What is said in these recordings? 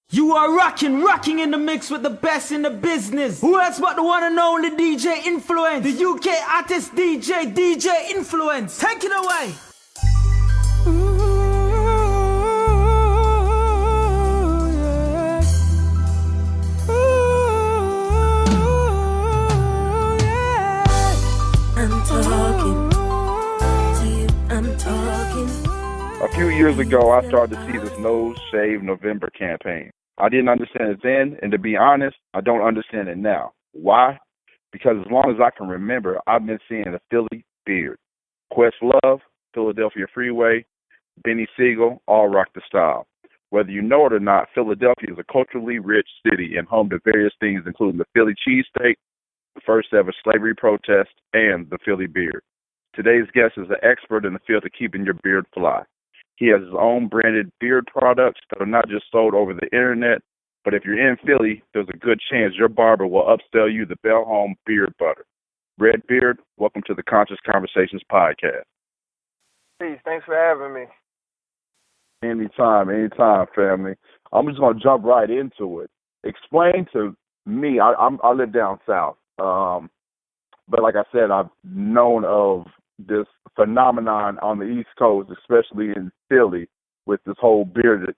You are rocking in the mix with the best in the business. Who else but the one and only DJ Influence? The UK artist DJ Influence. Take it away. A few years ago, I started to see this No Shave November campaign. I didn't understand it then, and to be honest, I don't understand it now. Why? Because as long as I can remember, I've been seeing the Philly Beard. Questlove, Philadelphia Freeway, Benny Siegel, all rock the style. Whether you know it or not, Philadelphia is a culturally rich city and home to various things, including the Philly cheesesteak, the first ever slavery protest, and the Philly Beard. Today's guest is an expert in the field of keeping your beard fly. He has his own branded beard products that are not just sold over the internet, but if you're in Philly, there's a good chance your barber will upsell you the Bell Home Beard Butter. Red Beard, welcome to the Conscious Conversations podcast. Peace. Thanks for having me. Anytime, family. I'm just going to jump right into it. Explain to me, I live down south, but like I said, I've known of this phenomenon on the East Coast, especially in Philly, with this whole beard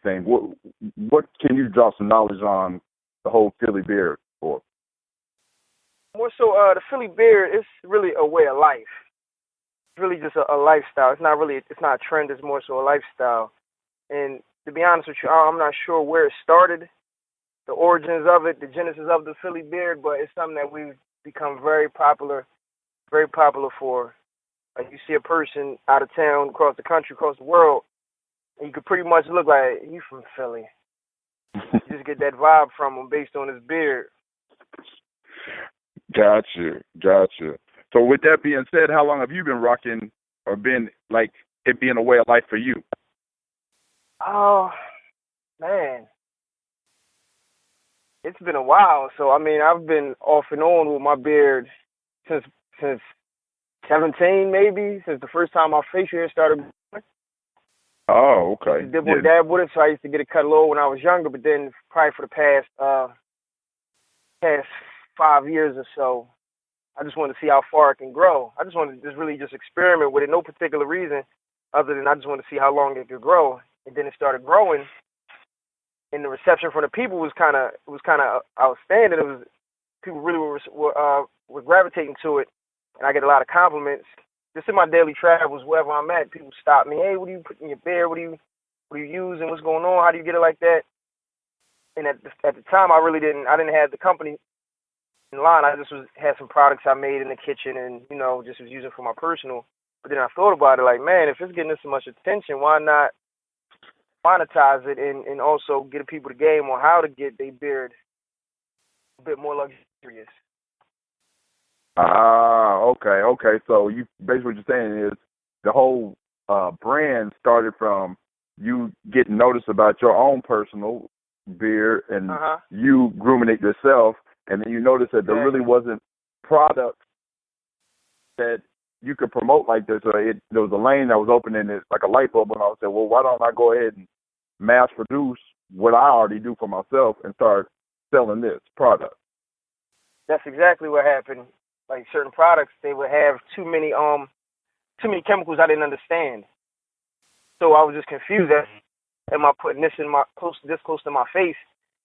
thing. What can you drop some knowledge on the whole Philly beard for? More so, the Philly beard is really a way of life. It's really just a lifestyle. It's not a trend. It's more so a lifestyle. And to be honest with you, I'm not sure where it started, the origins of it, the genesis of the Philly beard, but it's something that we've become very popular for. Like, you see a person out of town, across the country, across the world, and you could pretty much look like you from Philly. You just get that vibe from him based on his beard. Gotcha. So with that being said, how long have you been rocking or been like it being a way of life for you? Oh, man. It's been a while. So, I mean, I've been off and on with my beard since 17, maybe, since the first time my facial hair started growing. Oh, okay. I did one dab with it, so I used to get it cut low when I was younger, but then probably for the past 5 years or so, I just wanted to see how far it can grow. I just wanted to really experiment with it, no particular reason other than I just wanted to see how long it could grow. And then it started growing, and the reception from the people was kind of outstanding. It was people really were gravitating to it, and I get a lot of compliments. Just in my daily travels, wherever I'm at, people stop me. Hey, what do you put in your beard? What do you use, and what's going on? How do you get it like that? And at the time, I didn't have the company in line. I just had some products I made in the kitchen, and just was using for my personal. But then I thought about it, like, man, if it's getting this much attention, why not monetize it and also get people the game on how to get their beard a bit more luxurious. Okay. So you basically what you're saying is the whole brand started from you getting noticed about your own personal beard and you grooming it yourself, and then you noticed that there really wasn't products that you could promote like this. So there was a lane that was open and it's like a light bulb, and I said, well, why don't I go ahead and mass produce what I already do for myself and start selling this product? That's exactly what happened. Like, certain products, they would have too many chemicals I didn't understand. So I was just confused. Am I putting this this close to my face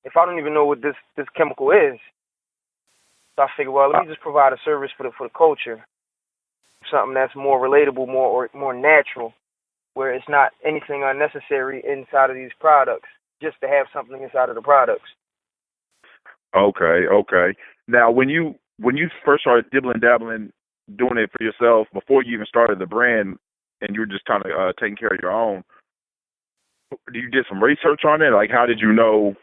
if I don't even know what this chemical is? So I figured, well, let me just provide a service for the culture, something that's more relatable, more natural, where it's not anything unnecessary inside of these products, just to have something inside of the products. Okay. Now, when you first started dabbling, doing it for yourself before you even started the brand, and you were just kind of taking care of your own, you did some research on it? Like, how did you know,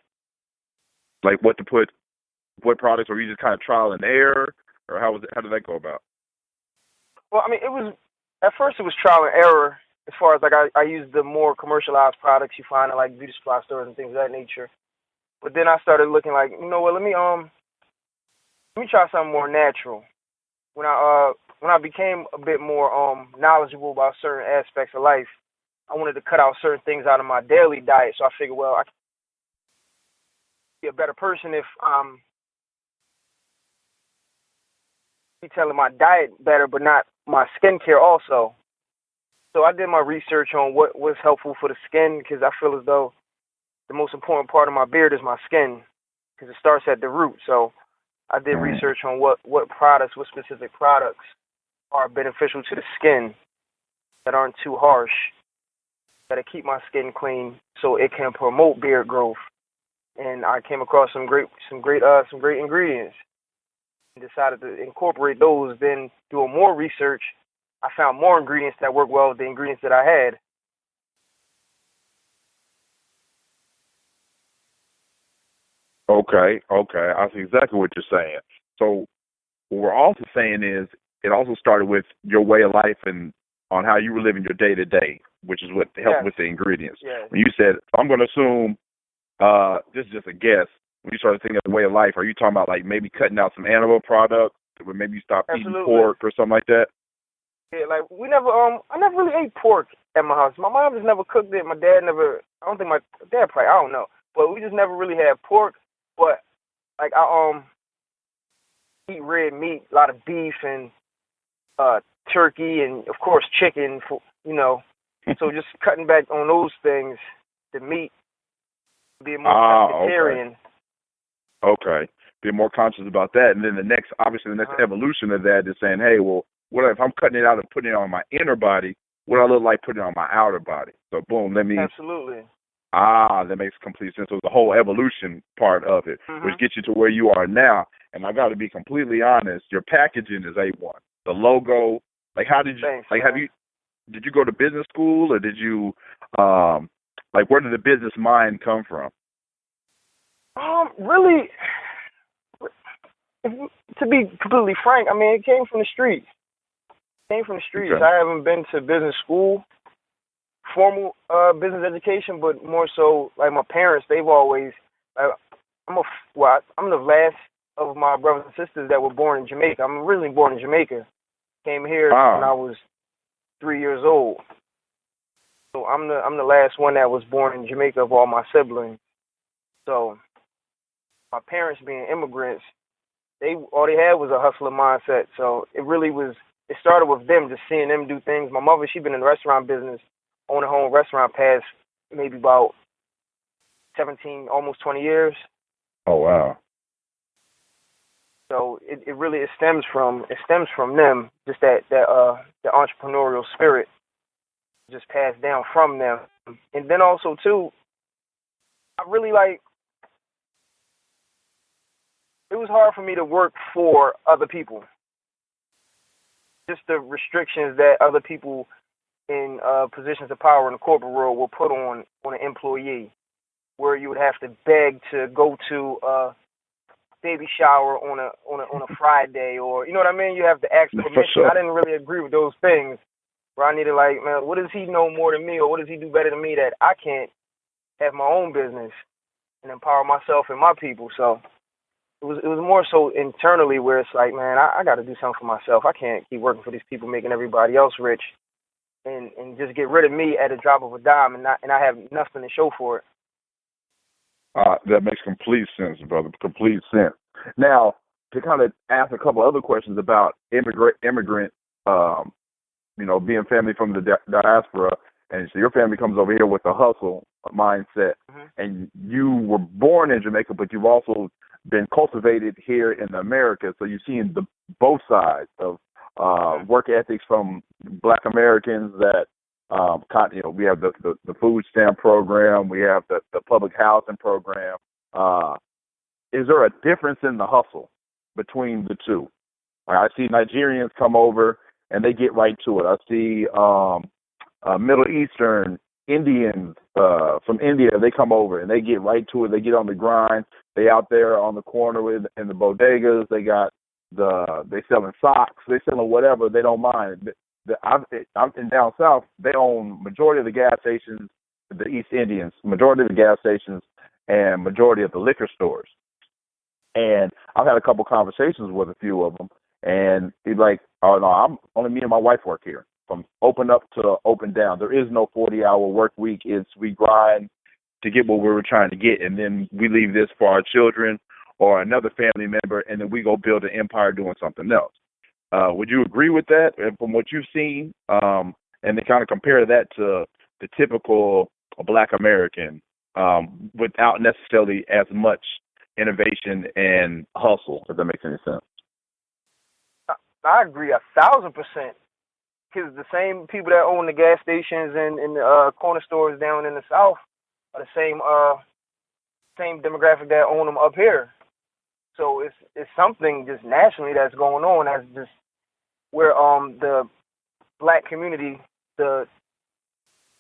like, what to put, what products, or were you just kind of trial and error, or how did that go about? Well, I mean, at first it was trial and error, as far as, like, I used the more commercialized products you find at, like, beauty supply stores and things of that nature. But then I started looking like, let me try something more natural. When I became a bit more knowledgeable about certain aspects of life, I wanted to cut out certain things out of my daily diet. So I figured, well, be a better person if detailing my diet better, but not my skincare also. So I did my research on what was helpful for the skin, because I feel as though the most important part of my beard is my skin, because it starts at the root. So I did research on what specific products are beneficial to the skin, that aren't too harsh, that keep my skin clean, so it can promote beard growth. And I came across some great ingredients, and decided to incorporate those. Then doing more research, I found more ingredients that work well with the ingredients that I had. Okay. I see exactly what you're saying. So what we're also saying is it also started with your way of life and on how you were living your day to day, which is what helped with the ingredients. Yes. When you said, I'm going to assume, this is just a guess, when you started thinking of the way of life, are you talking about like maybe cutting out some animal products, or maybe you stopped eating pork or something like that? Yeah, like I never really ate pork at my house. My mom just never cooked it. My dad never. I don't think my dad probably. I don't know, but we just never really had pork. But like I eat red meat, a lot of beef and turkey, and of course chicken. So just cutting back on those things, the meat, being more pescatarian. Okay. Be more conscious about that, and then the next evolution of that is saying, hey, well, what if I'm cutting it out and putting it on my inner body? What do I look like putting it on my outer body? So boom, Absolutely. That makes complete sense. So the whole evolution part of it, which gets you to where you are now. And I got to be completely honest, your packaging is A1. The logo, like how did you, Thanks, like man. did you go to business school, or did you, where did the business mind come from? Really, to be completely frank, I mean, it came from the streets. Okay. I haven't been to business school, formal business education, but more so like my parents. They've always. I'm the last of my brothers and sisters that were born in Jamaica. I'm originally born in Jamaica. Came here when I was 3 years old. So I'm the last one that was born in Jamaica of all my siblings. So my parents being immigrants, all they had was a hustler mindset. So it started with them, just seeing them do things. My mother, she'd been in the restaurant business, owned a home restaurant past maybe about 17, almost 20 years. Oh, wow. So it stems from them, just that the entrepreneurial spirit just passed down from them. And then also too, I really it was hard for me to work for other people. Just the restrictions that other people in positions of power in the corporate world will put on an employee, where you would have to beg to go to a baby shower on a Friday, or you know what I mean. You have to ask permission. Sure. I didn't really agree with those things. Where I needed man, what does he know more than me, or what does he do better than me that I can't have my own business and empower myself and my people? So it was more so internally, where it's like, man, I got to do something for myself. I can't keep working for these people making everybody else rich, and just get rid of me at a drop of a dime, and I have nothing to show for it. That makes complete sense, brother. Complete sense. Now, to kind of ask a couple other questions about immigrant, being family from the diaspora, and so your family comes over here with a hustle mindset, and you were born in Jamaica, but you've also been cultivated here in America, so you've seen both sides of work ethics from Black Americans that, we have the food stamp program, we have the public housing program. Is there a difference in the hustle between the two? I see Nigerians come over and they get right to it. I see Middle Eastern Indians from India, they come over and they get right to it. They get on the grind. They out there on the corner in the bodegas. They got they selling socks. They selling whatever. They don't mind. I'm in down south. They own majority of the gas stations. The East Indians, majority of the gas stations, and majority of the liquor stores. And I've had a couple conversations with a few of them, and he's like, "Oh no, I'm only me and my wife work here, from open up to open down. There is no 40-hour work week. We grind to get what we were trying to get, and then we leave this for our children or another family member, and then we go build an empire doing something else. Would you agree with that from what you've seen? And then kind of compare that to the typical Black American without necessarily as much innovation and hustle, if that makes any sense. I agree 1,000%. Because the same people that own the gas stations and the corner stores down in the South are the same demographic that own them up here. So it's something just nationally that's going on. That's just where the Black community, the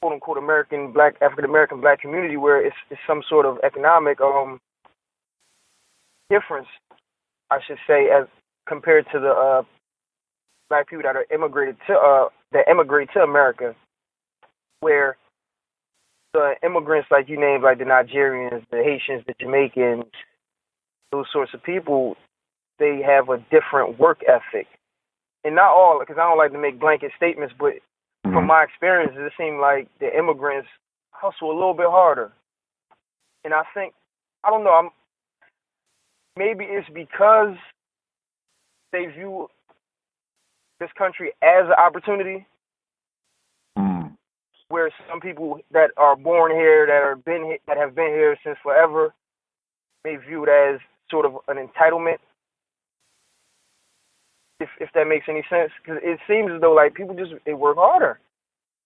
quote unquote African American Black community, where it's some sort of economic difference, I should say, as compared to the Black people that are immigrate to America, where the immigrants like you named, like the Nigerians, the Haitians, the Jamaicans, those sorts of people, they have a different work ethic. And not all, because I don't like to make blanket statements, but from my experience, it seems like the immigrants hustle a little bit harder. And I think, I don't know, maybe it's because they view this country as an opportunity, where some people that are born here, that have been here since forever, may view it as sort of an entitlement, if that makes any sense. Because it seems as though like people they work harder,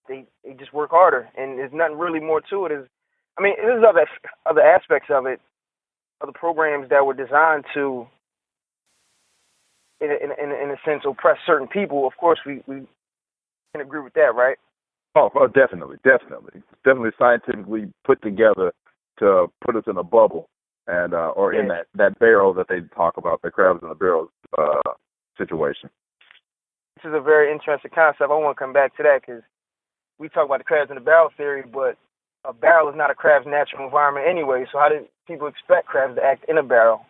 they just work harder, and there's nothing really more to it. There's other aspects of it, other programs that were designed to, in a sense, oppress certain people. Of course, we can agree with that, right? Oh, definitely scientifically put together to put us in a bubble and in that barrel that they talk about, the crabs in a barrel situation. This is a very interesting concept. I want to come back to that because we talk about the crabs in the barrel theory, but a barrel is not a crab's natural environment anyway. So how did people expect crabs to act in a barrel?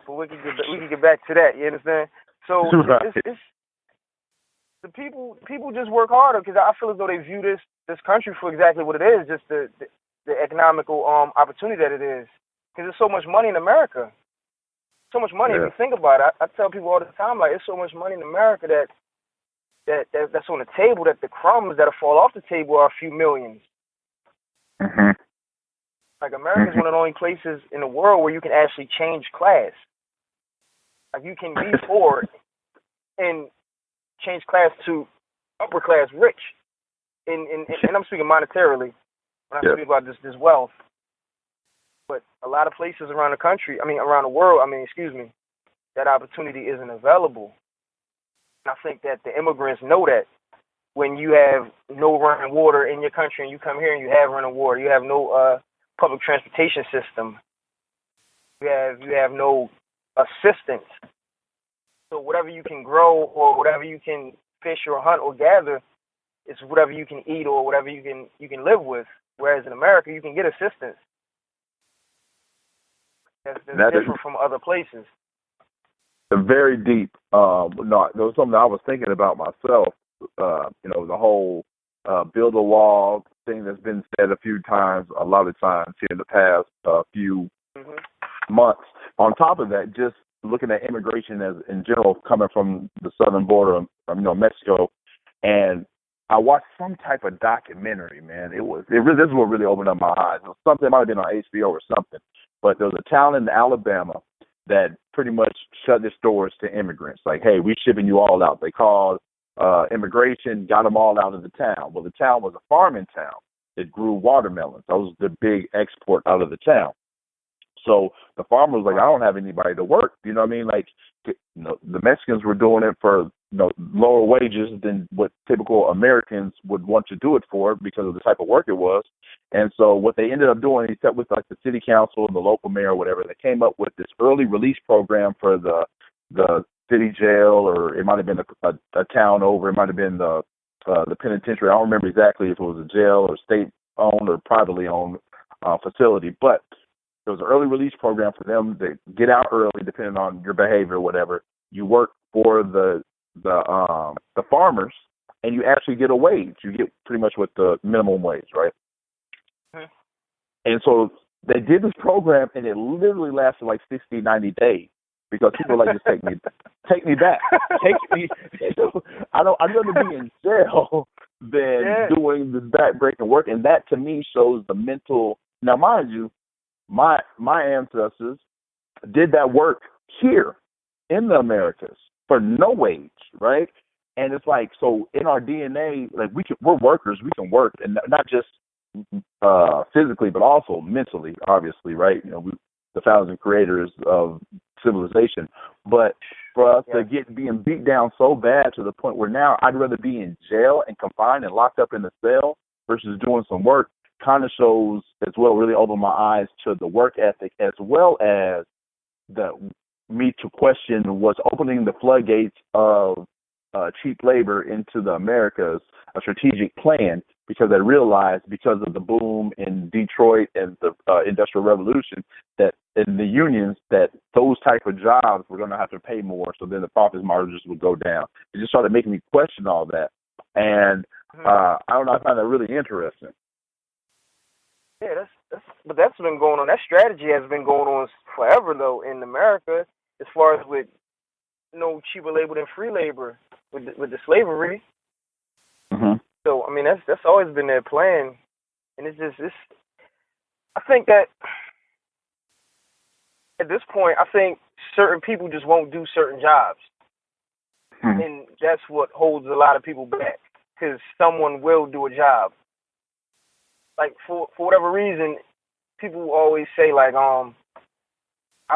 But we can get back to that. You understand? So right. it's the people just work harder because I feel as though they view this country for exactly what it is, just the economical opportunity that it is. Because there's so much money in America. So much money. Yeah. If you think about it, I tell people all the time, like, there's so much money in America that's on the table, that the crumbs that'll fall off the table are a few millions. Mm-hmm. Like, America is one of the only places in the world where you can actually change class. Like, you can be poor and change class to upper class rich. And I'm speaking monetarily when I speak about this wealth. But a lot of places around the world, that opportunity isn't available. And I think that the immigrants know that when you have no running water in your country and you come here and you have running water, you have no public transportation system, you have no assistance. So whatever you can grow or whatever you can fish or hunt or gather is whatever you can eat or whatever you can live with. Whereas in America, you can get assistance. That's different from other places. Very deep. No, there was something I was thinking about myself. The whole build a wall thing that's been said a lot of times here in the past few months. On top of that, just looking at immigration as in general coming from the southern border of Mexico, and I watched some type of documentary, man. This is what really opened up my eyes. It was something, it might have been on HBO or something, but there was a town in Alabama that pretty much shut its doors to immigrants. Like, hey, we're shipping you all out. They called immigration, got them all out of the town. Well, the town was a farming town. It grew watermelons. That was the big export out of the town. So the farmer was like, I don't have anybody to work. You know what I mean? Like, the Mexicans were doing it for lower wages than what typical Americans would want to do it for because of the type of work it was. And so what they ended up doing, he sat with like the city council and the local mayor or whatever, they came up with this early release program for the city jail, or it might have been a town over, it might have been the penitentiary. I don't remember exactly if it was a jail or state-owned or privately owned facility, but there was an early release program for them to get out early, depending on your behavior or whatever. You work for the farmers, and you actually get a wage. You get pretty much what the minimum wage, right? And so they did this program, and it literally lasted like 60, 90 days because people were like, just take me back. Take me. I'd rather be in jail than doing this back-breaking work. And that, to me, shows the mental. Now, mind you, my ancestors did that work here in the Americas for no wage, right? And it's like, so in our DNA, like we're workers, we can work, and not just physically, but also mentally, obviously, right? You know, the founders and creators of civilization. But for us to being beat down so bad to the point where now I'd rather be in jail and confined and locked up in a cell versus doing some work, kind of shows as well, really opened my eyes to the work ethic, as well as me to question what's opening the floodgates of cheap labor into the Americas, a strategic plan, because I realized because of the boom in Detroit and the Industrial Revolution that in the unions that those type of jobs were going to have to pay more, so then the profit margins would go down. It just started making me question all that, and I don't know, I find that really interesting. Yeah, that's been going on. That strategy has been going on forever, though, in America, as far as with cheaper labor than free labor with the slavery. Mm-hmm. So I mean, that's always been their plan, and it's I think that at this point, I think certain people just won't do certain jobs, and that's what holds a lot of people back, because someone will do a job. Like for whatever reason, people always say like, I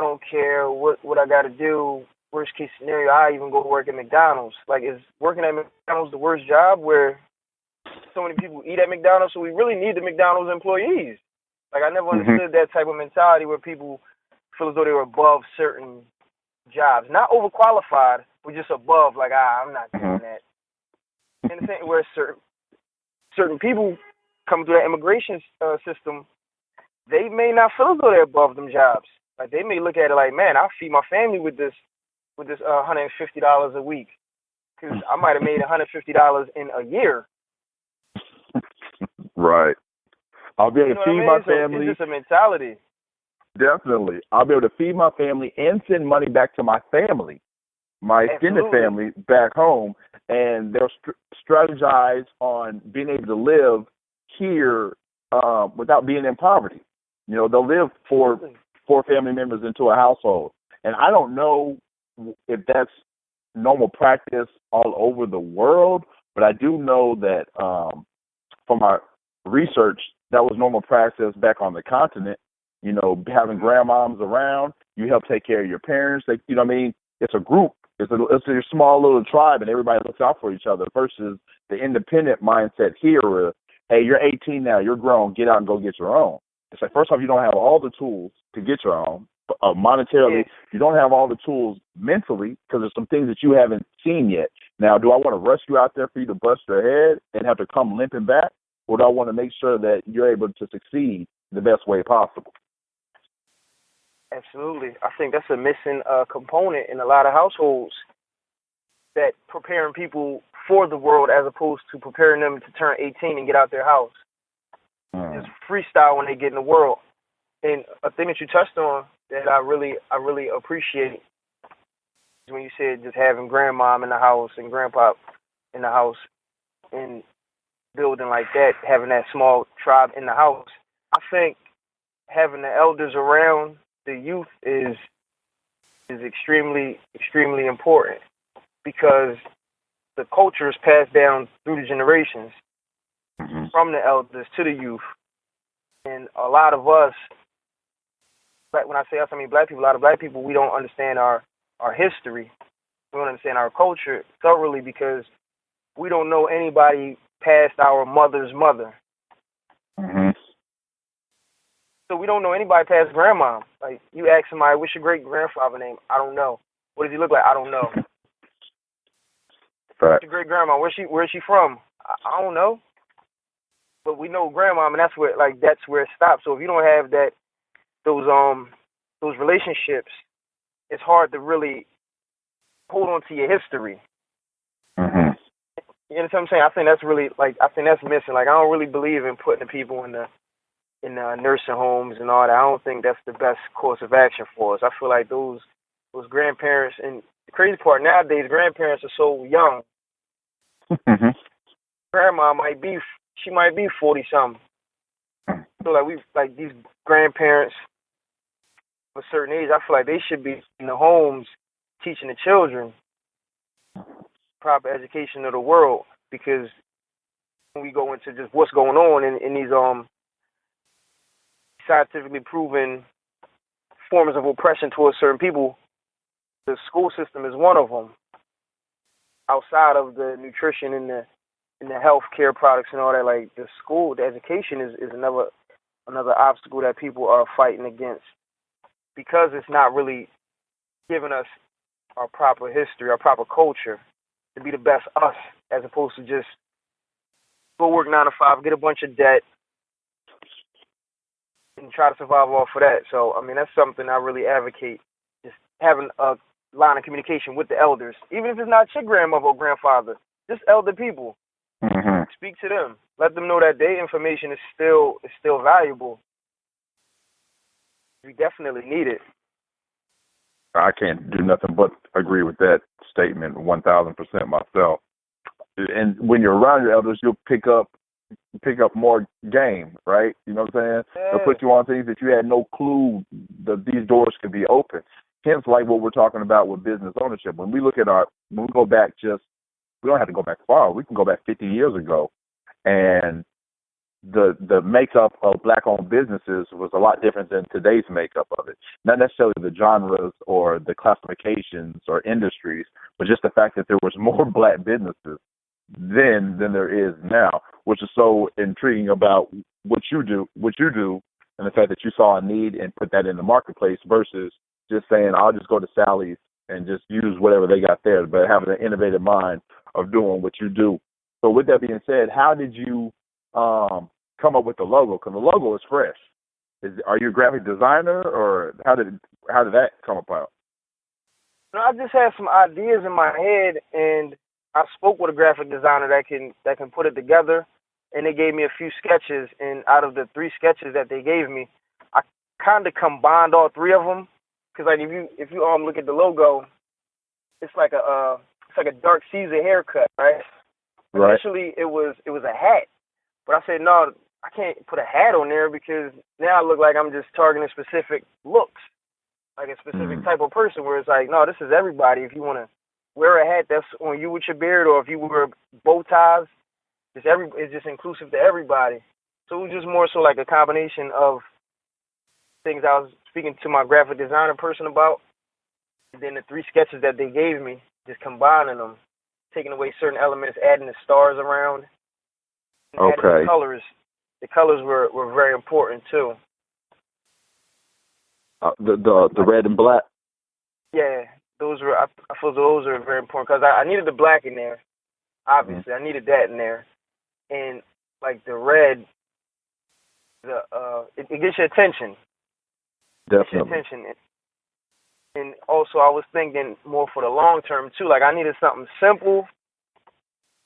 don't care what I got to do. Worst case scenario, I even go to work at McDonald's. Like, is working at McDonald's the worst job where so many people eat at McDonald's? So we really need the McDonald's employees. Like, I never understood that type of mentality where people feel as though they were above certain jobs, not overqualified, but just above. Like, I'm not doing that. And the thing where certain people coming through that immigration system, they may not feel as though they're above them jobs. Like, they may look at it like, man, I'll feed my family with this $150 a week, because I might have made $150 in a year. Right. I'll be able to feed my family. It's just a mentality. Definitely. I'll be able to feed my family and send money back to my family, my extended family back home, and they'll strategize on being able to live here without being in poverty. You know, they'll live four family members into a household. And I don't know if that's normal practice all over the world, but I do know that from my research, that was normal practice back on the continent. You know, having grandmoms around, you help take care of your parents. Like, you know what I mean? It's a group. It's a small little tribe, and everybody looks out for each other versus the independent mindset here where, hey, you're 18 now, you're grown, get out and go get your own. It's like, first off, you don't have all the tools to get your own. Monetarily, you don't have all the tools mentally because there's some things that you haven't seen yet. Now, do I want to rush you out there for you to bust your head and have to come limping back, or do I want to make sure that you're able to succeed the best way possible? Absolutely. I think that's a missing component in a lot of households, that preparing people for the world as opposed to preparing them to turn 18 and get out their house. Just freestyle when they get in the world. And a thing that you touched on that I really appreciate is when you said just having grandmom in the house and grandpa in the house and building like that, having that small tribe in the house. I think having the elders around the youth is extremely, extremely important, because the culture is passed down through the generations from the elders to the youth. And a lot of us, when I say us, I mean black people, a lot of black people, we don't understand our history. We don't understand our culture thoroughly because we don't know anybody past our mother's mother. So we don't know anybody past grandma. Like, you ask somebody, what's your great-grandfather name? I don't know. What does he look like? I don't know. Right. What's your great-grandma? Where's she from? I don't know. But we know grandma, and that's where it stops. So if you don't have those relationships, it's hard to really hold on to your history. You know what I'm saying? I think that's really, I think that's missing. Like, I don't really believe in putting the people in the in nursing homes and all that. I don't think that's the best course of action for us. I feel like those grandparents, and the crazy part nowadays, grandparents are so young. Mhm. Grandma might be 40 something. So like these grandparents of a certain age, I feel like they should be in the homes teaching the children proper education of the world, because when we go into just what's going on in these scientifically proven forms of oppression towards certain people, the school system is one of them. Outside of the nutrition and the health care products and all that, like the education is another obstacle that people are fighting against, because it's not really giving us our proper history, our proper culture, to be the best us, as opposed to just go work 9 to 5, get a bunch of debt, and try to survive off of that. So, I mean, that's something I really advocate, just having a line of communication with the elders, even if it's not your grandmother or grandfather, just elder people. Mhm. Speak to them. Let them know that their information is still valuable. We definitely need it. I can't do nothing but agree with that statement 1,000% myself. And when you're around your elders, you'll pick up more game, right? You know what I'm saying? Yeah. They'll put you on things that you had no clue that these doors could be open. Hence, like what we're talking about with business ownership. When we go back, we don't have to go back far. We can go back 50 years ago, and the makeup of black-owned businesses was a lot different than today's makeup of it. Not necessarily the genres or the classifications or industries, but just the fact that there was more black businesses then than there is now, which is so intriguing about what you do, and the fact that you saw a need and put that in the marketplace versus just saying, I'll just go to Sally's and just use whatever they got there, but having an innovative mind of doing what you do. So with that being said, how did you come up with the logo? Because the logo is fresh. Are you a graphic designer, or how did that come about? No, I just had some ideas in my head, and I spoke with a graphic designer that can put it together, and they gave me a few sketches. And out of the 3 sketches that they gave me, I kind of combined all 3 of them. Because like if you look at the logo, it's like a dark Caesar haircut, right? Right. Initially, it was a hat, but I said no, I can't put a hat on there because now I look like I'm just targeting specific looks, like a specific type of person. Where it's like, no, this is everybody. If you want to wear a hat that's on you with your beard, or if you wear bow ties, it's just inclusive to everybody. So it was just more so like a combination of things I was speaking to my graphic designer person about, and then the 3 sketches that they gave me, just combining them, taking away certain elements, adding the stars around, and adding the colors. The colors were very important too. The red and black. Yeah, those were. I feel those are very important because I needed the black in there. Obviously, I needed that in there, and like the red, it gets your attention. Definitely. Attention. And also, I was thinking more for the long term too. Like I needed something simple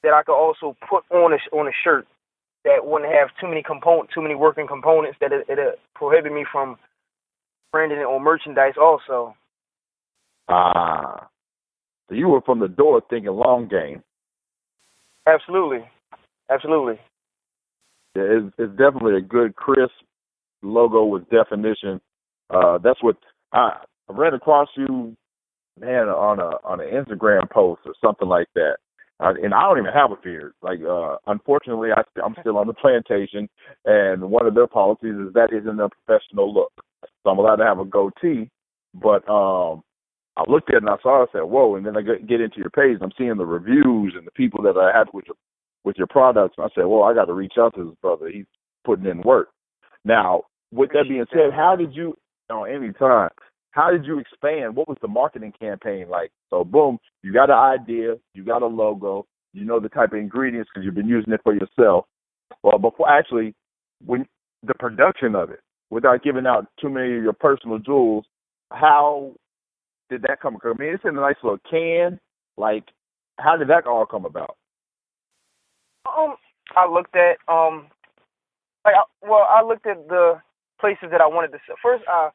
that I could also put on a shirt that wouldn't have too many working components that it prohibit me from branding it on merchandise. Also. So you were from the door thinking long game. Absolutely. Yeah, it's definitely a good, crisp logo with definition. That's what I ran across you, man, on an Instagram post or something like that. And I don't even have a beard. Like, unfortunately, I'm still on the plantation, and one of their policies is that isn't a professional look. So I'm allowed to have a goatee. But I looked at it and I saw it, I said, whoa. And then I get into your page, and I'm seeing the reviews and the people that I had with your products. And I said, well, I got to reach out to this brother. He's putting in work. Now, with that being said, how did you expand? What was the marketing campaign like? So, boom, you got an idea, you got a logo, you know the type of ingredients because you've been using it for yourself. Well, when the production of it, without giving out too many of your personal jewels, how did that come? I mean, it's in a nice little can. Like, how did that all come about? I looked at I looked at the places that I wanted to sell. First, I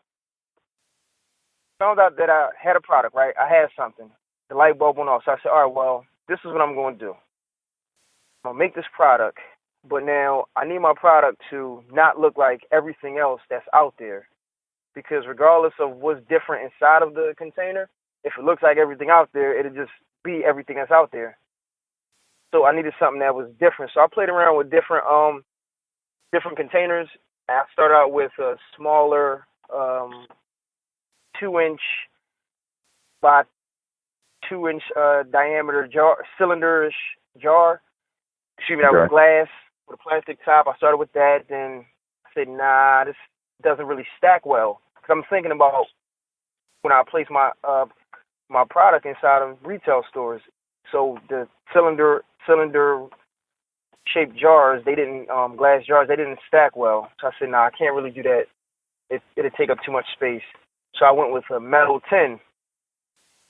found out that I had a product, right? I had something. The light bulb went off. So I said, all right, well, this is what I'm going to do. I'm going to make this product, but now I need my product to not look like everything else that's out there. Because regardless of what's different inside of the container, if it looks like everything out there, it'll just be everything that's out there. So I needed something that was different. So I played around with different containers. I started out with a smaller 2-inch by 2-inch diameter cylinderish jar. Excuse me, that was glass with a plastic top. I started with that. Then I said, nah, this doesn't really stack well. Because I'm thinking about when I place my product inside of retail stores. So the cylinder shaped jars, they didn't glass jars, they didn't stack well. So I said, nah, I can't really do that. It'd take up too much space. So I went with a metal tin,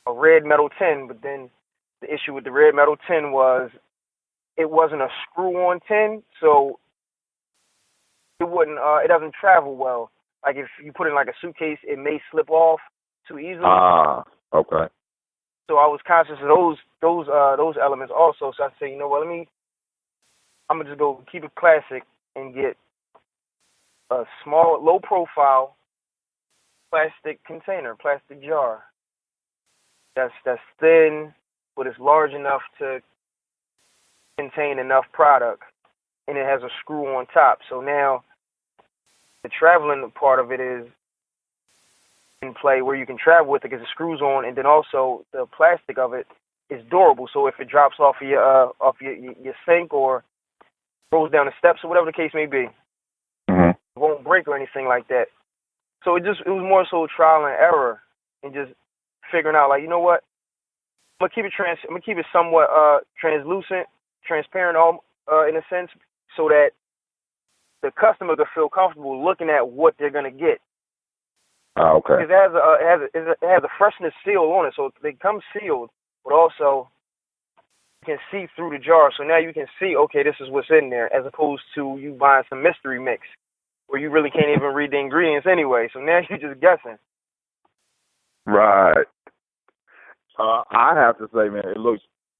a red metal tin. But then the issue with the red metal tin was it wasn't a screw-on tin, so it doesn't travel well. Like if you put it in like a suitcase, it may slip off too easily. Okay. So I was conscious of those elements also. So I said, you know what, I'm gonna just go keep it classic and get a small, low-profile plastic container, plastic jar that's thin, but it's large enough to contain enough product, and it has a screw on top. So now the traveling part of it is in play, where you can travel with it because it screws on, and then also the plastic of it is durable. So if it drops off of your sink or rolls down the steps or whatever the case may be, it won't break or anything like that. So it was more so trial and error and just figuring out, like, you know what, I'm gonna keep it somewhat translucent, transparent, in a sense, so that the customer can feel comfortable looking at what they're gonna get. Okay. Because it has a freshness seal on it, so they come sealed, but also you can see through the jar. So now you can see, okay, this is what's in there, as opposed to you buying some mystery mix where you really can't even read the ingredients anyway. So now you're just guessing. Right. I have to say, man,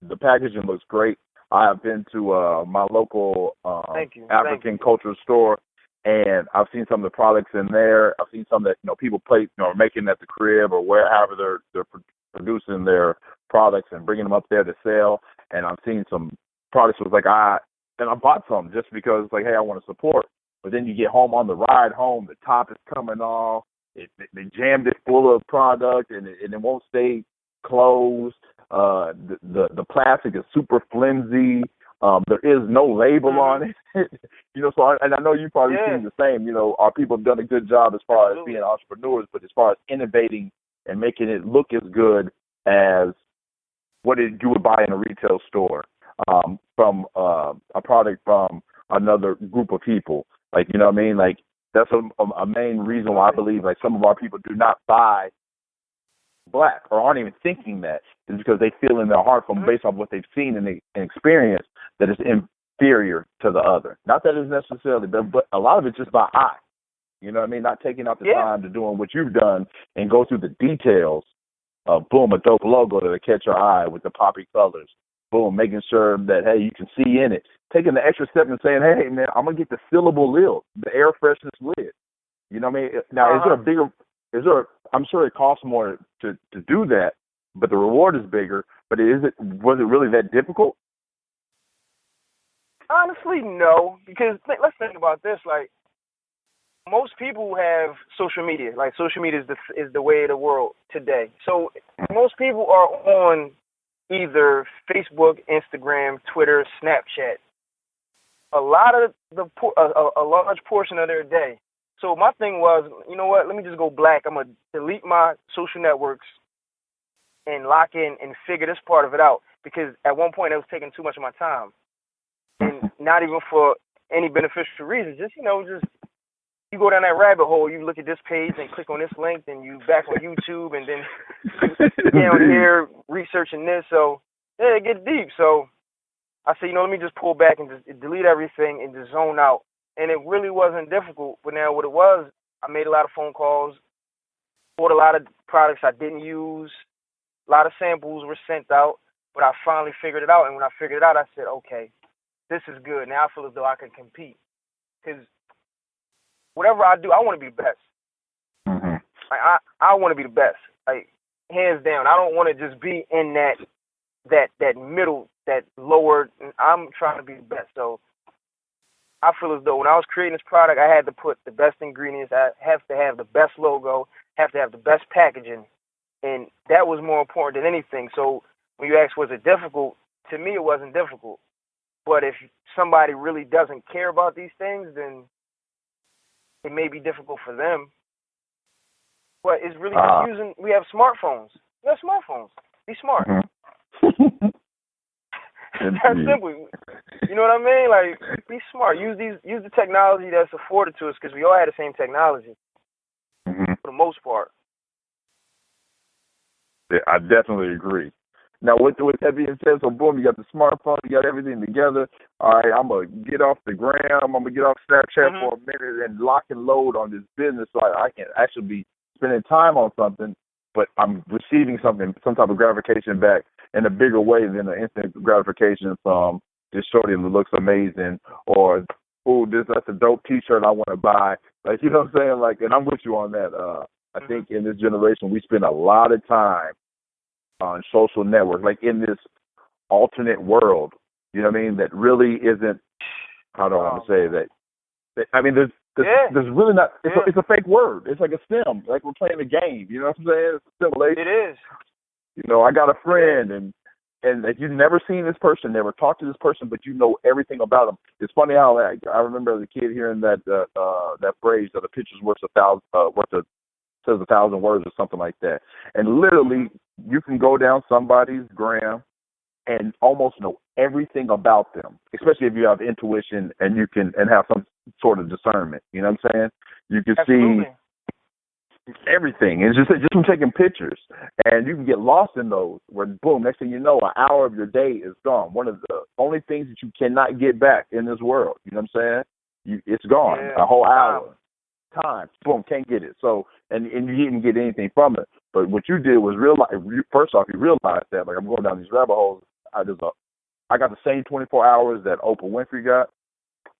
the packaging looks great. I have been to my local African cultural store, and I've seen some of the products in there. I've seen some that people are making at the crib or wherever they're producing their products and bringing them up there to sell. And I've seen some products was like I bought some just because it's like, hey, I want to support. But then you get home on the ride home, the top is coming off. They jammed it full of product, and it won't stay closed. The plastic is super flimsy. There is no label on it. So I know you probably seen the same. Our people have done a good job as far as being entrepreneurs, but as far as innovating and making it look as good as what you would buy in a retail store from a product from another group of people. Like, you know what I mean? Like, that's a main reason why I believe, like, some of our people do not buy black or aren't even thinking that, is because they feel in their heart based on what they've seen and experienced that it's inferior to the other. Not that it's necessarily, but a lot of it's just by eye. You know what I mean? Not taking out the time to doing what you've done and go through the details of, boom, a dope logo that'll catch your eye with the poppy colors. Boom, making sure that, hey, you can see in it. Taking the extra step and saying, hey, man, I'm going to get the sealable lid, the air freshness lid. You know what I mean? Now, I'm sure it costs more to do that, but the reward is bigger. But was it really that difficult? Honestly, no, because let's think about this. Like, most people have social media. Like, social media is the way of the world today. So most people are on either Facebook, Instagram, Twitter, Snapchat. A large portion of their day. So my thing was, you know what, let me just go black. I'm going to delete my social networks and lock in and figure this part of it out. Because at one point it was taking too much of my time. And not even for any beneficial reasons. Just you go down that rabbit hole, you look at this page and click on this link, and you back on YouTube, and then down here researching this. So, yeah, it gets deep. So I said, let me just pull back and just delete everything and just zone out and it really wasn't difficult. But now what it was, I made a lot of phone calls, bought a lot of products I didn't use, a lot of samples were sent out, but I finally figured it out. And when I figured it out, I said, okay, this is good. Now I feel as though I can compete. Because whatever I do, I want to be the best. Mm-hmm. Like, I want to be the best. Like, hands down. I don't want to just be in that middle, that lower. I'm trying to be the best. So I feel as though when I was creating this product, I had to put the best ingredients. I have to have the best logo, have to have the best packaging. And that was more important than anything. So when you ask, was it difficult? To me, it wasn't difficult. But if somebody really doesn't care about these things, then it may be difficult for them. But it's really just using, we have smartphones. We have smartphones. Be smart. Mm-hmm. That's simple. You know what I mean? Like, be smart. Use the technology that's afforded to us, because we all have the same technology for the most part. Yeah, I definitely agree. Now, with that being said, so boom, you got the smartphone, you got everything together. All right, I'm going to get off the gram, I'm going to get off Snapchat for a minute and lock and load on this business so I can actually be spending time on something, but I'm receiving something, some type of gratification back in a bigger way than the instant gratification from this shorty that looks amazing, or, oh, that's a dope T-shirt I want to buy. Like, you know what I'm saying? Like, and I'm with you on that. I think in this generation we spend a lot of time on social networks, like in this alternate world, you know what I mean, that really isn't, how do I want to say that, I mean, there's really not, it's a fake word. It's like a sim, like we're playing a game, you know what I'm saying? It's a simulation. It is. You know, I got a friend, and like, you've never seen this person, never talked to this person, but you know everything about them. It's funny how I remember as a kid hearing that phrase that a picture's worth says 1,000 words or something like that. And literally, you can go down somebody's gram and almost know everything about them, especially if you have intuition and you can have some sort of discernment. You know what I'm saying? You can see everything. And it's just from taking pictures, and you can get lost in those. Where boom, next thing you know, an hour of your day is gone. One of the only things that you cannot get back in this world. You know what I'm saying? It's gone. Yeah. A whole hour. Time. Boom, can't get it. So, and you didn't get anything from it. But what you did was first off, you realized that, like, I'm going down these rabbit holes. I got the same 24 hours that Oprah Winfrey got,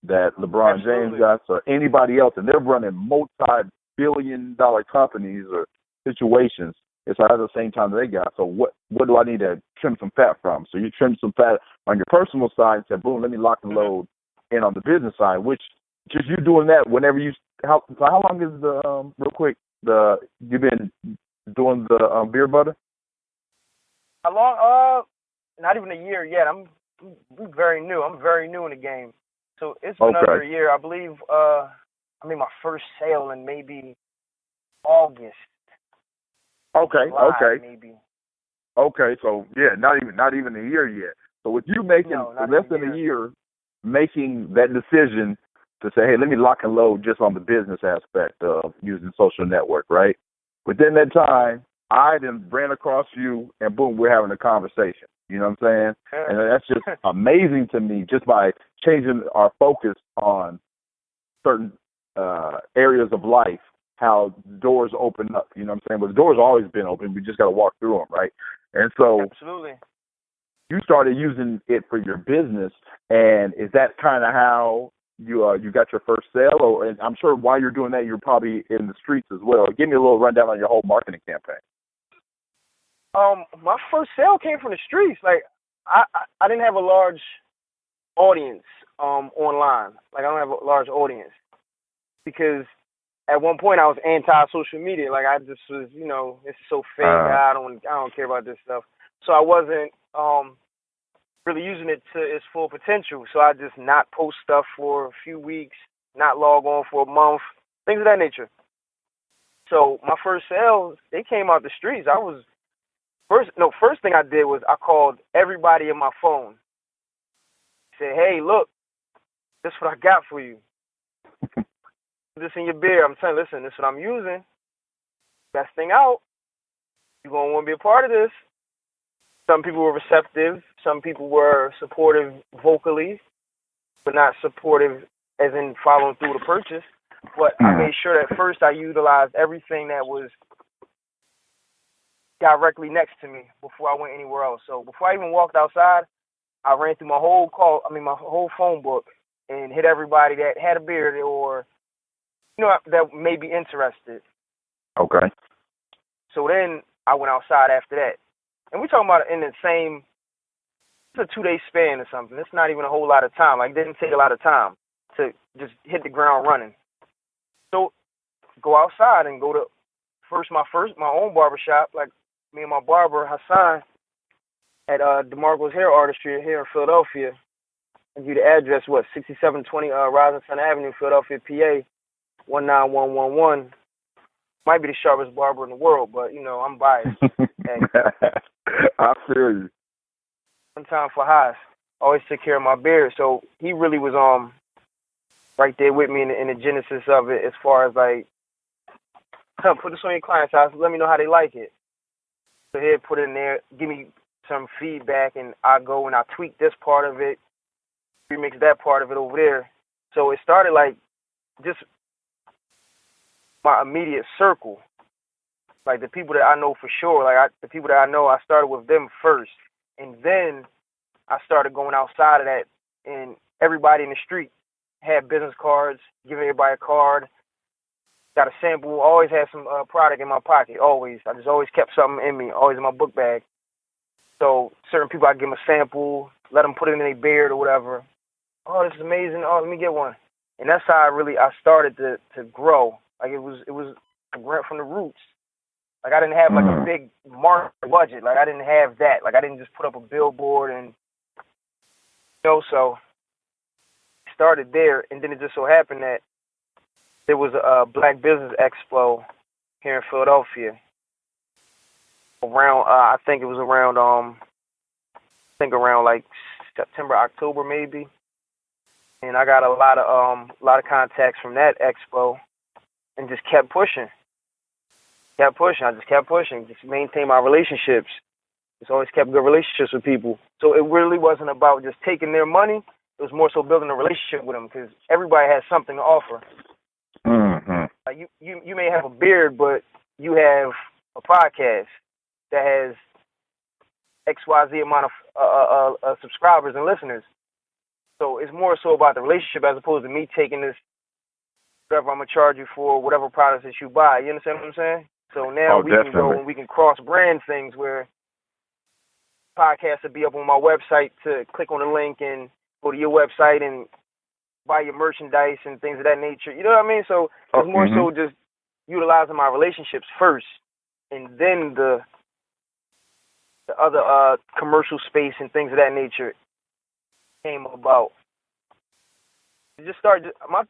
that LeBron James got, or anybody else, and they're running multi-billion-dollar companies or situations. It's at the same time that they got. So what do I need to trim some fat from? So you trim some fat on your personal side and said, boom, let me lock and load in on the business side, which just you doing that whenever you. How long is real quick, you've been doing the beer butter? How long? Not even a year yet. I'm very new. I'm very new in the game. So it's been under a year. I believe I made my first sale in maybe August. July, maybe. Okay, so yeah, not even a year yet. So with you making less than a year, making that decision to say, hey, let me lock and load just on the business aspect of using social network, right? Within that time, I then ran across you, and boom, we're having a conversation. You know what I'm saying? And that's just amazing to me, just by changing our focus on certain areas of life, how doors open up. You know what I'm saying? But the doors always been open. We just got to walk through them, right? And so absolutely, you started using it for your business, and is that kind of how you got your first sale? And I'm sure while you're doing that, you're probably in the streets as well. Give me a little rundown on your whole marketing campaign. My first sale came from the streets. Like, I didn't have a large audience online. Like, I don't have a large audience because at one point I was anti-social media. Like, I just was, it's so fake. I don't care about this stuff. So I wasn't really using it to its full potential. So I just not post stuff for a few weeks, not log on for a month, things of that nature. So my first sales, they came out the streets. First thing I did was I called everybody in my phone. Said, hey, look, this is what I got for you. This in your beer. I'm telling you, listen, this is what I'm using. Best thing out. You're going to want to be a part of this. Some people were receptive. Some people were supportive vocally, but not supportive as in following through the purchase. But I made sure that first I utilized everything that was directly next to me before I went anywhere else. So before I even walked outside, I ran through my whole phone book and hit everybody that had a beard or, that may be interested. Okay. So then I went outside after that. And we're talking about in the same, it's a 2-day span or something. It's not even a whole lot of time. Like, it didn't take a lot of time to just hit the ground running. So go outside and go to my own barbershop, like me and my barber, Hassan, at DeMarco's Hair Artistry here in Philadelphia. And give you the address, 6720 Robinson Avenue, Philadelphia, PA, 19111. Might be the sharpest barber in the world, but, I'm biased. I feel you. One time for Haas, always took care of my beard. So he really was right there with me in the genesis of it as far as, like, put this on your client's house, let me know how they like it. So he'd put it in there, give me some feedback, and I go and I tweak this part of it, remix that part of it over there. So it started like just my immediate circle, like the people that I know for sure. Like the people that I know, I started with them first, and then I started going outside of that, and everybody in the street had business cards, giving everybody a card. Got a sample, always had some product in my pocket, always. I just always kept something in me, always in my book bag. So certain people, I give them a sample, let them put it in their beard or whatever. Oh, this is amazing. Oh, let me get one. And that's how I started to grow. Like it was from the roots. Like I didn't have like a big market budget. Like I didn't have that. Like I didn't just put up a billboard and, so started there. And then it just so happened that there was a Black Business Expo here in Philadelphia. Around, I think it was around, like September, October maybe. And I got a lot of contacts from that expo, and just kept pushing. I just kept pushing. Just maintained my relationships. Just always kept good relationships with people. So it really wasn't about just taking their money. It was more so building a relationship with them because everybody has something to offer. Mm-hmm. Like you may have a beard, but you have a podcast that has XYZ amount of subscribers and listeners. So it's more so about the relationship as opposed to me taking this, whatever I'm going to charge you for, whatever products that you buy. You understand what I'm saying? So now we can go and we can cross-brand things where podcasts will be up on my website to click on the link and go to your website and buy your merchandise and things of that nature. You know what I mean? So it's more so just utilizing my relationships first, and then the other commercial space and things of that nature came about. Just start. My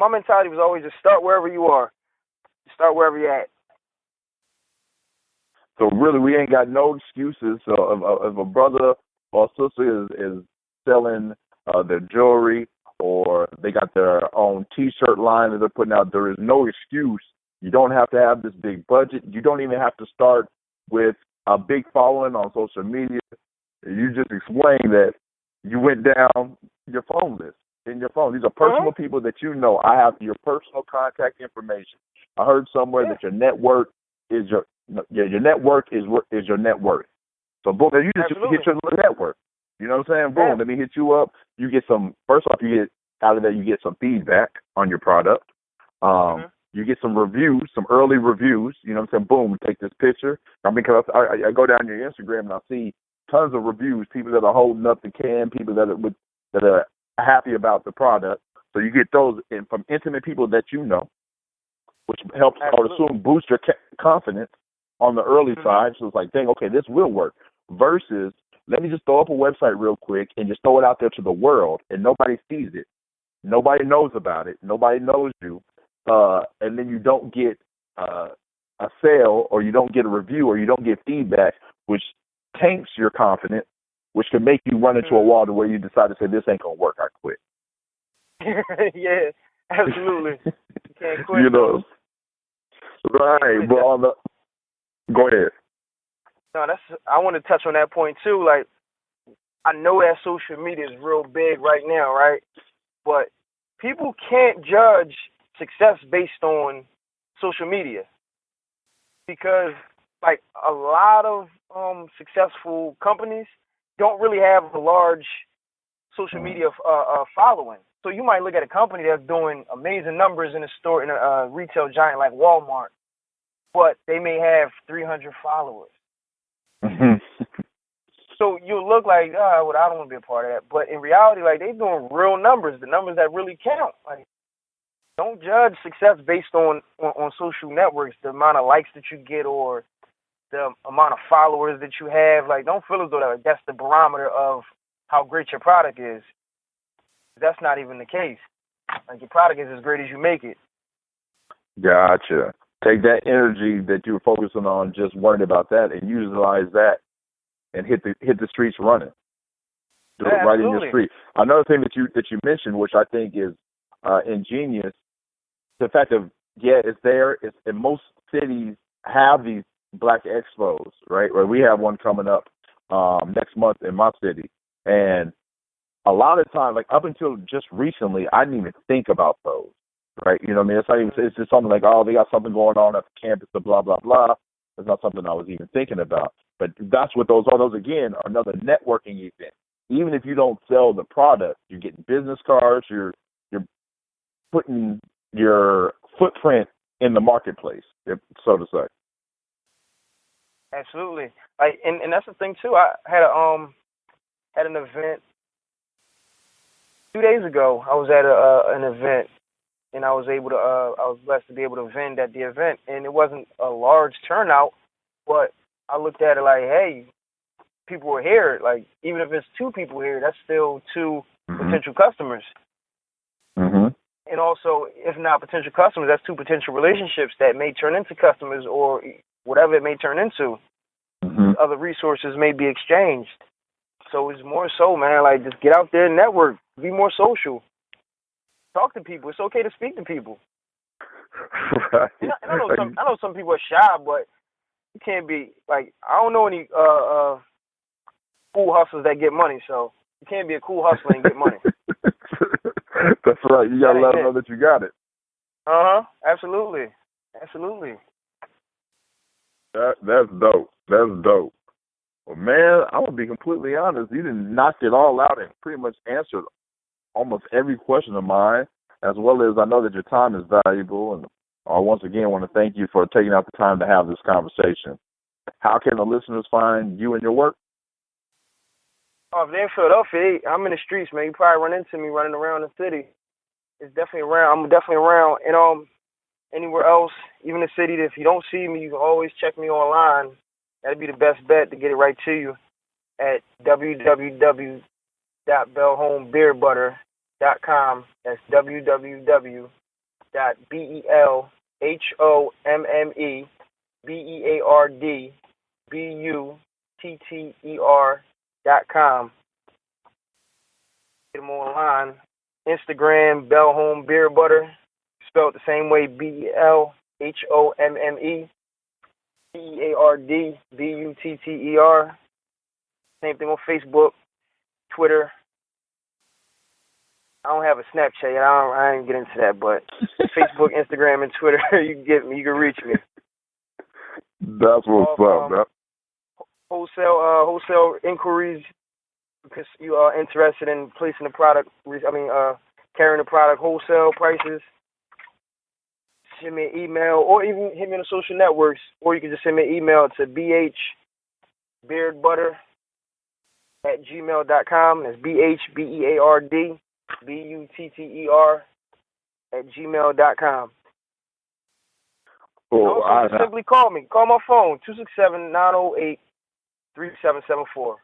mentality was always just start wherever you are. Start wherever you're at. So really, we ain't got no excuses. So if a brother or sister is selling their jewelry, or they got their own T-shirt line that they're putting out, there is no excuse. You don't have to have this big budget. You don't even have to start with a big following on social media. You just explain that you went down your phone list in your phone. These are personal people that you know. I have your personal contact information. I heard somewhere that your network is your network is your net worth. So boom, you just hit your network. You know what I'm saying? Boom, let me hit you up. You get first off, you get out of that, you get some feedback on your product. You get some reviews, some early reviews. You know what I'm saying? Boom, take this picture. I mean, cause I go down your Instagram and I see tons of reviews, people that are holding up the can, people that are happy about the product. So you get those from intimate people that you know, which helps, I would assume, boost your confidence on the early side. So it's like, dang, okay, this will work. Versus, let me just throw up a website real quick and just throw it out there to the world, and nobody sees it. Nobody knows about it. Nobody knows you. And then you don't get a sale, or you don't get a review, or you don't get feedback, which tanks your confidence, which can make you run into a wall to where you decide to say, this ain't going to work, I quit. Yeah, absolutely. You can't quit. You know. Right. But go ahead. No, I want to touch on that point too. Like, I know that social media is real big right now, right? But people can't judge success based on social media because, like, a lot of successful companies don't really have a large social media following. So you might look at a company that's doing amazing numbers in a store, in a retail giant like Walmart, but they may have 300 followers. So you look like, well, I don't want to be a part of that. But in reality, like, they're doing real numbers, the numbers that really count. Like, don't judge success based on social networks, the amount of likes that you get or the amount of followers that you have. Like, don't feel as though that's the barometer of how great your product is. That's not even the case. Like, your product is as great as you make it. Gotcha. Take that energy that you were focusing on, just worrying about that, and utilize that, and hit the streets running. Do it right in your street. Another thing that you mentioned, which I think is ingenious, the fact of it's there. It's in most cities have these Black Expos, right? Or we have one coming up next month in my city, and a lot of times, like up until just recently, I didn't even think about those. Right, you know what I mean? It's not even. It's just something like, oh, they got something going on at the campus, or blah blah blah. It's not something I was even thinking about. But that's what those are. Those again are another networking event. Even if you don't sell the product, you're getting business cards. You're putting your footprint in the marketplace, so to say. Absolutely. And that's the thing too. I had an event 2 days ago. I was at an event. And I was blessed to be able to vend at the event. And it wasn't a large turnout, but I looked at it like, hey, people were here. Like, even if it's 2 people here, that's still 2 potential customers. Mm-hmm. And also, if not potential customers, that's 2 potential relationships that may turn into customers or whatever it may turn into. Mm-hmm. Other resources may be exchanged. So it's more so, man, like, just get out there and network. Be more social. Talk to people. It's okay to speak to people. Right. And I know some people are shy, but you can't be like, I don't know any cool hustlers that get money, so you can't be a cool hustler and get money. That's right. You gotta let them know that you got it. Absolutely. That's dope. That's dope. Well, man, I'm gonna be completely honest. You done knocked it all out and pretty much answered almost every question of mine, as well as I know that your time is valuable, and I once again want to thank you for taking out the time to have this conversation. How can the listeners find you and your work? Oh, if they're in Philadelphia, I'm in the streets, man. You probably run into me running around the city. It's definitely around. I'm definitely around. And anywhere else, even the city, if you don't see me, you can always check me online. That'd be the best bet to get it right to you at www.bellhomebeardbutter.com. That's www.bellhomebeardbutter.com. Get them online. Instagram, Bell Home Beard Butter, spelled the same way, BELHOMMEBEARDBUTTER. Same thing on Facebook, Twitter. I don't have a Snapchat yet. I ain't get into that, but Facebook, Instagram, and Twitter, you can get me. You can reach me. That's what's up, man. Wholesale inquiries, because you are interested in placing the product. Carrying the product wholesale prices. Send me an email, or even hit me on the social networks, or you can just send me an email to bhbeardbutter@gmail.com. That's BHBEARDBUTTER@gmail.com. Also, simply call me. Call my phone, 267-908-3774.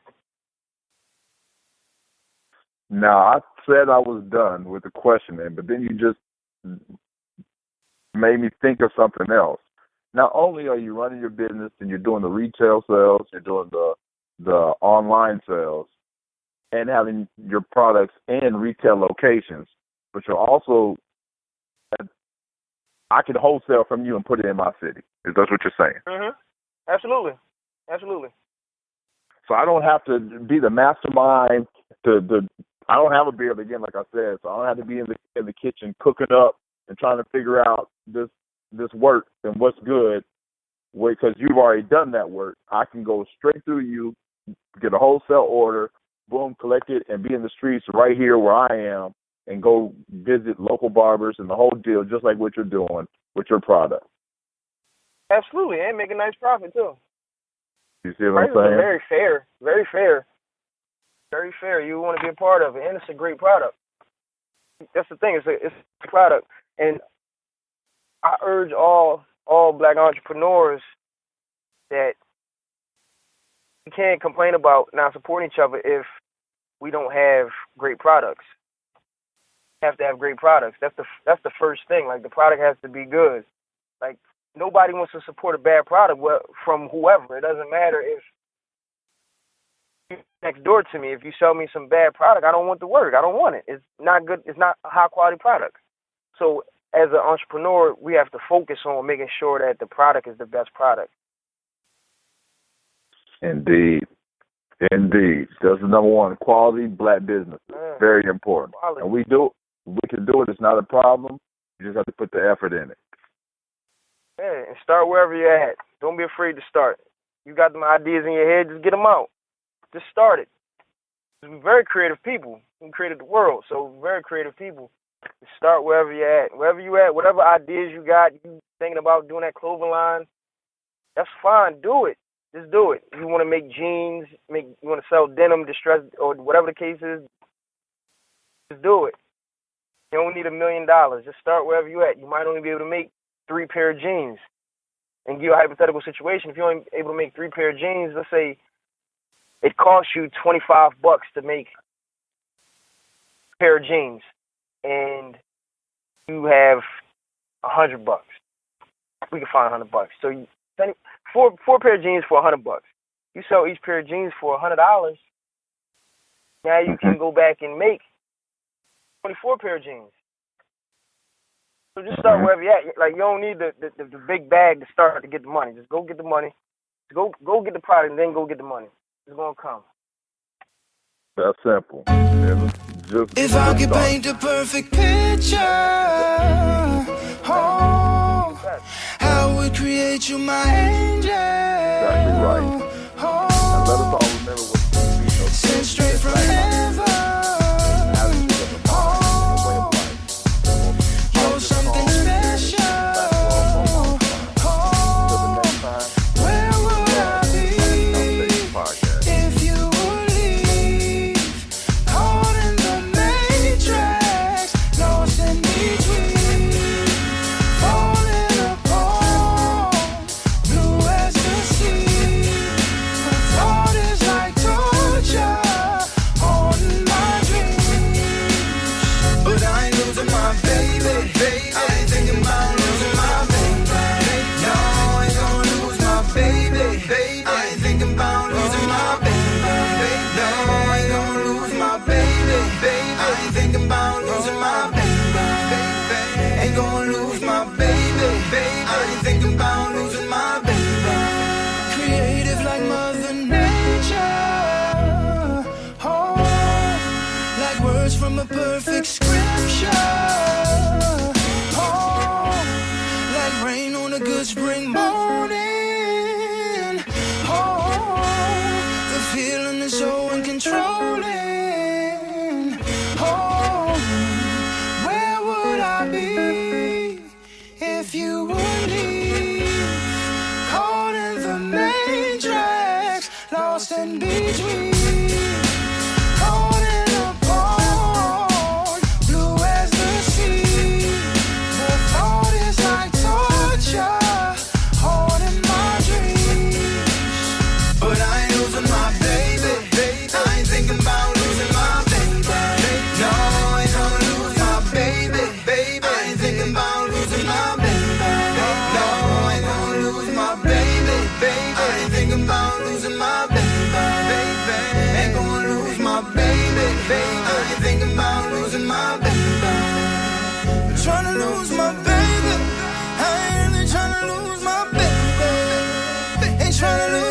Now, I said I was done with the questioning, but then you just made me think of something else. Not only are you running your business and you're doing the retail sales, you're doing the online sales, and having your products in retail locations, but you're also, I can wholesale from you and put it in my city. Is that what you're saying? Mm-hmm. Absolutely. So I don't have to be the mastermind to I don't have a beard again, like I said, so I don't have to be in the kitchen cooking up and trying to figure out this work and what's good, because you've already done that work. I can go straight through you, get a wholesale order, boom, collect it, and be in the streets right here where I am, and go visit local barbers and the whole deal, just like what you're doing with your product. Absolutely, and make a nice profit too. You see what I'm Prices are saying? very fair, very fair, very fair. You want to be a part of it, and it's a great product. That's the thing; it's a product, and I urge all Black entrepreneurs that we can't complain about not supporting each other if we don't have great products. We have to have great products. That's the first thing. Like, the product has to be good. Like, nobody wants to support a bad product from whoever. It doesn't matter if you're next door to me. If you sell me some bad product, I don't want the work. I don't want it. It's not good. It's not a high quality product. So as an entrepreneur, we have to focus on making sure that the product is the best product. Indeed. That's the number one. Quality Black business. Very important. Quality. And we can do it. It's not a problem. You just have to put the effort in it. Yeah, and start wherever you're at. Don't be afraid to start. You got them ideas in your head, just get them out. Just start it. We're very creative people. We created the world, so we're very creative people. Just start wherever you're at. Wherever you're at, whatever ideas you got, you thinking about doing that clothing line, that's fine. Do it. Just do it. You want to make jeans, you want to sell denim, distressed, or whatever the case is, just do it. You don't need $1 million. Just start wherever you're at. You might only be able to make 3 pair of jeans. And give you a hypothetical situation. If you're only able to make 3 pair of jeans, let's say it costs you $25 to make a pair of jeans, and you have $100. We can find $100. So you four pair of jeans for $100. You sell each pair of jeans for $100. Now you can go back and make 24 pair of jeans. So just start wherever you're at. Like, you don't need the big bag to start to get the money. Just go get the money. Go get the product, and then go get the money. It's gonna come. That's simple. If I could paint a perfect picture, I would create you my angel. Exactly right. And let us all remember what sent straight from heaven. From a perfect scripture, like rain on a good spring morning. The feeling is so uncontrolling. Where would I be if you would leave? Caught in the matrix, lost in between. Trying to lose